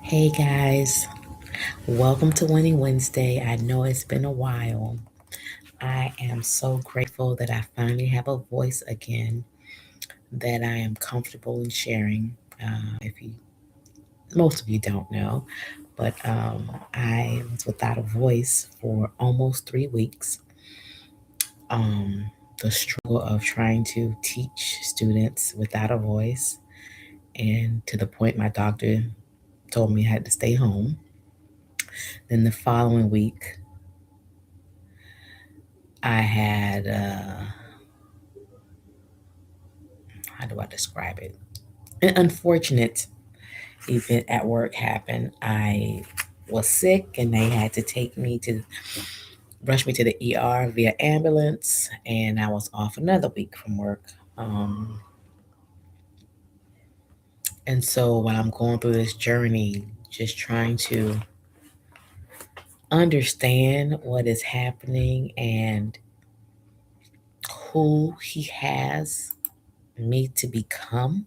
Hey guys, welcome to Winning Wednesday. I know it's been a while. I am so grateful that I finally have a voice again that I am comfortable in sharing. If you, most of you don't know, but I was without a voice for almost 3 weeks. Um, the struggle of trying to teach students without a voice, and to the point my doctor told me I had to stay home. Then the following week, I had, how do I describe it? An unfortunate event at work happened. I was sick and they had to take me to rush me to the ER via ambulance, and I was off another week from work. And so while I'm going through this journey, just trying to understand what is happening and who he has me to become.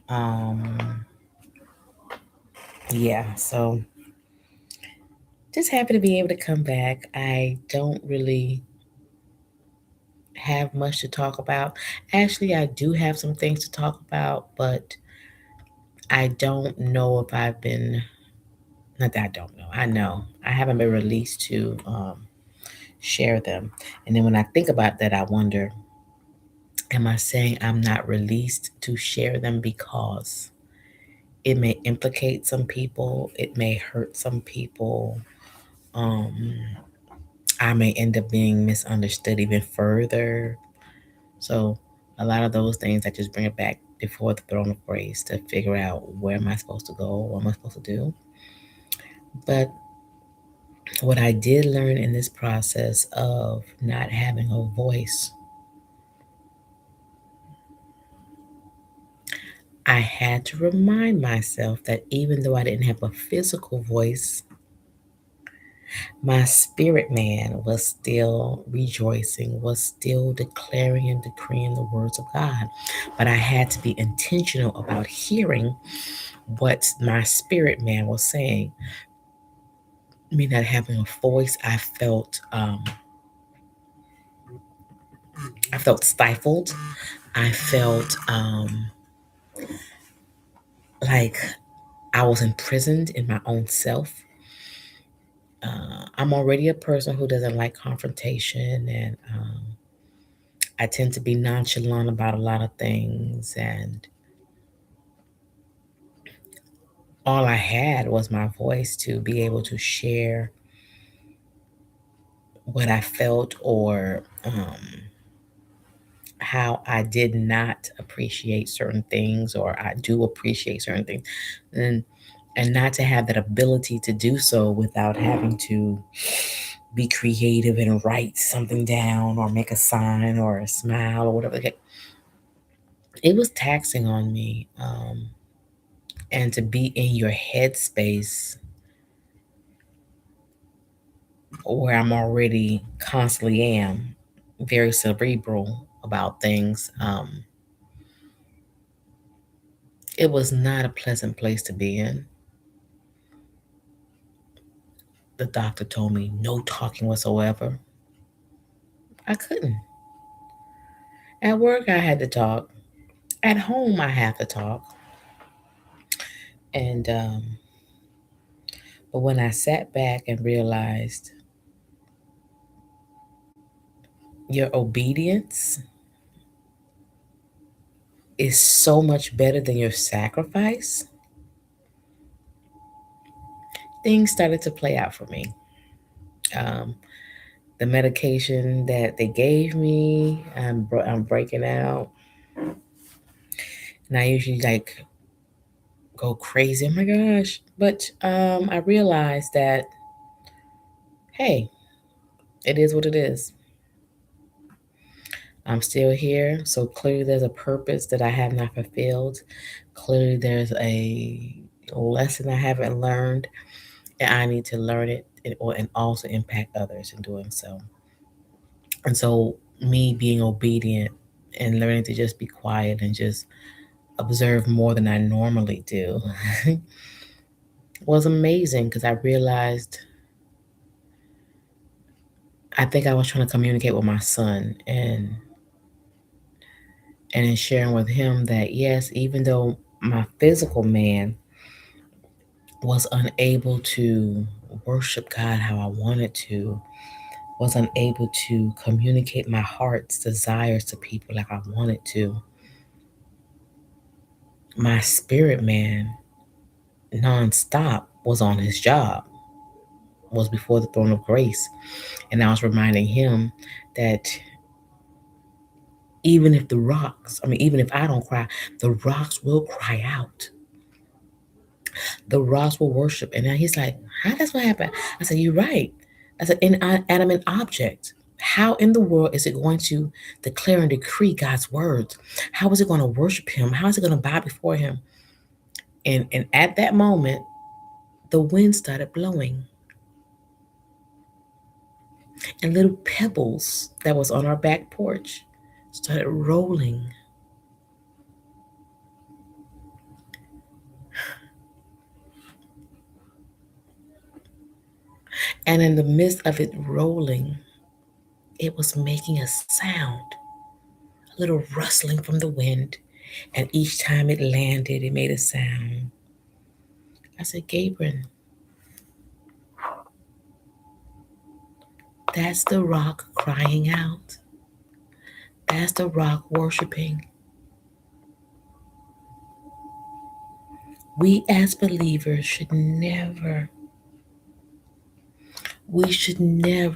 Um, yeah, so just happy to be able to come back. I don't really have much to talk about. Actually, I do have some things to talk about, but I don't know if I've been, not that I don't know, I know I haven't been released to share them. And then when I think about that, I wonder, am I saying I'm not released to share them because it may implicate some people, it may hurt some people? Um, I may end up being misunderstood even further. So a lot of those things, I just bring it back before the throne of grace to figure out where am I supposed to go, what am I supposed to do. But what I did learn in this process of not having a voice, I had to remind myself that even though I didn't have a physical voice, my spirit man was still rejoicing, was still declaring and decreeing the words of God. But I had to be intentional about hearing what my spirit man was saying. Me not having a voice, I felt stifled. I felt like I was imprisoned in my own self. I'm already a person who doesn't like confrontation, and I tend to be nonchalant about a lot of things. And all I had was my voice to be able to share what I felt, or how I did not appreciate certain things, or I do appreciate certain things, and not to have that ability to do so without having to be creative and write something down or make a sign or a smile or whatever. It was taxing on me, and to be in your headspace where I'm already constantly am very cerebral about things. It was not a pleasant place to be in. The doctor told me no talking whatsoever. I couldn't. At work, I had to talk. At home, I have to talk. And but when I sat back and realized your obedience is so much better than your sacrifice, things started to play out for me. Um, the medication that they gave me, I'm breaking out, and I usually like go crazy. Oh my gosh! But I realized that, hey, it is what it is. I'm still here. So clearly there's a purpose that I have not fulfilled. Clearly there's a lesson I haven't learned, and I need to learn it, and also impact others in doing so. And so me being obedient and learning to just be quiet and just observe more than I normally do was amazing because I realized I think I was trying to communicate with my son and in sharing with him that yes, even though my physical man was unable to worship God how I wanted to, was unable to communicate my heart's desires to people like I wanted to, my spirit man nonstop was on his job, was before the throne of grace. And I was reminding him that even if the rocks, I mean, even if I don't cry, the rocks will cry out. The rocks will worship. And then he's like, how does what happen? I said, you're right. That's an inanimate object. How in the world is it going to declare and decree God's words? How is it going to worship him? How is it going to bow before him? And at that moment, the wind started blowing. And little pebbles that was on our back porch started rolling. And in the midst of it rolling, it was making a sound, a little rustling from the wind. And each time it landed, it made a sound. I said, Gabriel, that's the rock crying out. That's the rock worshiping. We as believers should never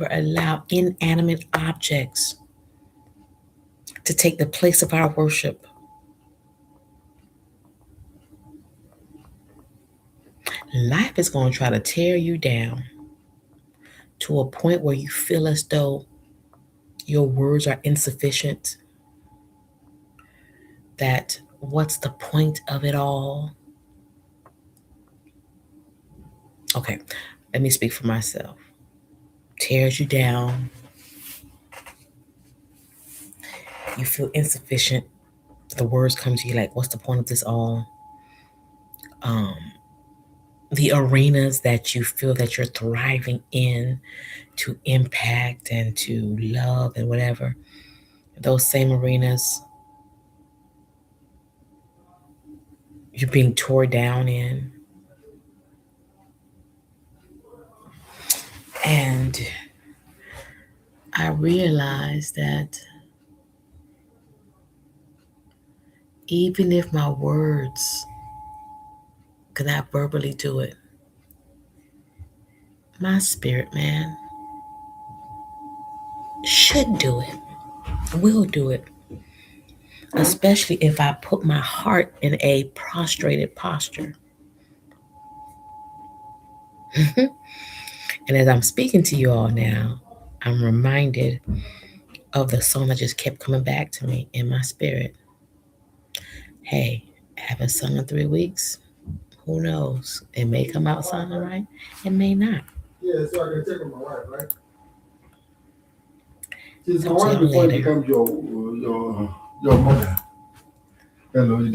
allow inanimate objects to take the place of our worship. Life is going to try to tear you down to a point where you feel as though your words are insufficient, that what's the point of it all? Okay, let me speak for myself. Tears you down, you feel insufficient, the words come to you like, what's the point of this all? Um, the arenas that you feel that you're thriving in to impact and to love and whatever, those same arenas you're being torn down in. And I realized that even if my words could not verbally do it, my spirit man should do it, will do it, especially if I put my heart in a prostrated posture. And as I'm speaking to you all now, I'm reminded of the song that just kept coming back to me in my spirit. Hey, I haven't sung in 3 weeks. Who knows? It may come out sounding right. It may not. Yeah, so I can check on my wife, right? She's Talk my to wife y'all before it later. becomes your mother. Hello, you